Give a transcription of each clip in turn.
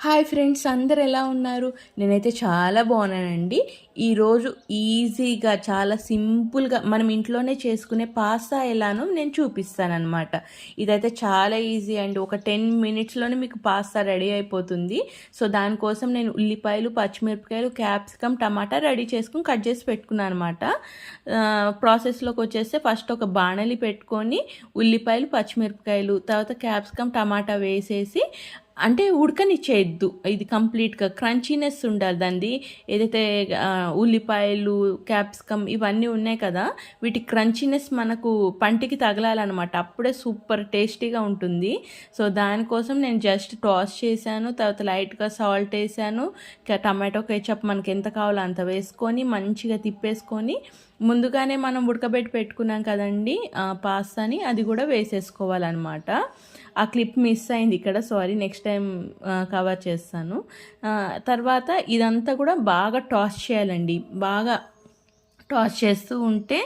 Hi friends, అందరు ఎలా ఉన్నారు? నేనైతే చాలా బాగున్నానండి. ఈరోజు ఈజీగా చాలా సింపుల్గా మనం ఇంట్లోనే చేసుకునే పాస్తా ఎలానో నేను చూపిస్తానన్నమాట. ఇదైతే చాలా ఈజీ అండి. ఒక 10 మినిట్స్లోనే మీకు పాస్తా రెడీ అయిపోతుంది. సో దానికోసం నేను ఉల్లిపాయలు, పచ్చిమిరపకాయలు, క్యాప్సికమ్, టమాటా రెడీ చేసుకుని కట్ చేసి పెట్టుకున్నాను అనమాట. ప్రాసెస్లోకి వచ్చేస్తే ఫస్ట్ ఒక బాణలి పెట్టుకొని ఉల్లిపాయలు, పచ్చిమిరపకాయలు, తర్వాత క్యాప్సికమ్, టమాటా వేసేసి అంటే ఉడకనిచ్చేయద్దు. ఇది కంప్లీట్గా క్రంచీనెస్ ఉండాలి దాన్ని. ఏదైతే ఉల్లిపాయలు, క్యాప్సికమ్ ఇవన్నీ ఉన్నాయి కదా, వీటి క్రంచీనెస్ మనకు పంటికి తగలాలన్నమాట. అప్పుడే సూపర్ టేస్టీగా ఉంటుంది. సో దానికోసం నేను జస్ట్ టాస్ చేశాను. తర్వాత లైట్గా సాల్ట్ వేసాను. టమాటో కెచప్ మనకి ఎంత కావాలో అంత వేసుకొని మంచిగా తిప్పేసుకొని ముందుగానే మనం ఉడకబెట్టి పెట్టుకున్నాం కదండి పాస్తాని, అది కూడా వేసేసుకోవాలన్నమాట. ఆ క్లిప్ మిస్ అయింది ఇక్కడ, సారీ. నెక్స్ట్ టైం కవర్ చేస్తాను. తర్వాత ఇదంతా కూడా బాగా టాస్ చేయాలండి. బాగా టాస్ చేస్తూ ఉంటే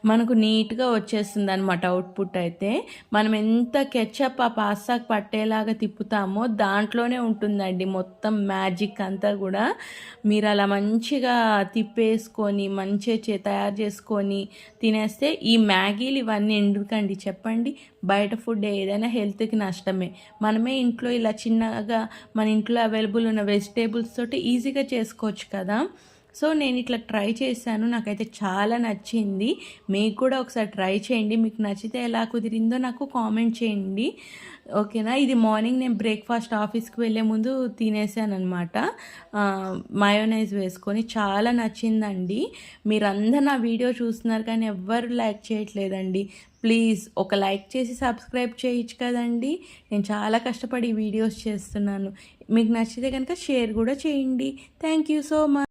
మనకు నీట్గా వచ్చేస్తుంది అనమాట అవుట్పుట్. అయితే మనం ఎంత కెచప్ ఆ పాస్తాకు పట్టేలాగా తిప్పుతామో దాంట్లోనే ఉంటుందండి మొత్తం మ్యాజిక్ అంతా కూడా. మీరు అలా మంచిగా తిప్పేసుకొని మంచిగా తయారు చేసుకొని తినేస్తే ఈ మ్యాగీలు ఇవన్నీ ఎందుకండి చెప్పండి? బయట ఫుడ్ ఏదైనా హెల్త్కి నష్టమే. మనమే ఇంట్లో ఇలా చిన్నగా మన ఇంట్లో అవైలబుల్ ఉన్న వెజిటేబుల్స్ తోటి ఈజీగా చేసుకోవచ్చు కదా. సో నేను ఇట్లా ట్రై చేశాను, నాకైతే చాలా నచ్చింది. మీకు కూడా ఒకసారి ట్రై చేయండి. మీకు నచ్చితే ఎలా కుదిరిందో నాకు కామెంట్ చేయండి, ఓకేనా? ఇది మార్నింగ్ నేను బ్రేక్ఫాస్ట్ ఆఫీస్కి వెళ్ళే ముందు తినేసాను అనమాట, మయోనైజ్ వేసుకొని. చాలా నచ్చిందండి. మీరందరూ నా వీడియో చూస్తున్నారు కానీ ఎవ్వరు లైక్ చేయట్లేదండి. ప్లీజ్ ఒక లైక్ చేసి సబ్స్క్రైబ్ చేయొచ్చు కదండి. నేను చాలా కష్టపడి వీడియోస్ చేస్తున్నాను. మీకు నచ్చితే కనుక షేర్ కూడా చేయండి. Thank you so much.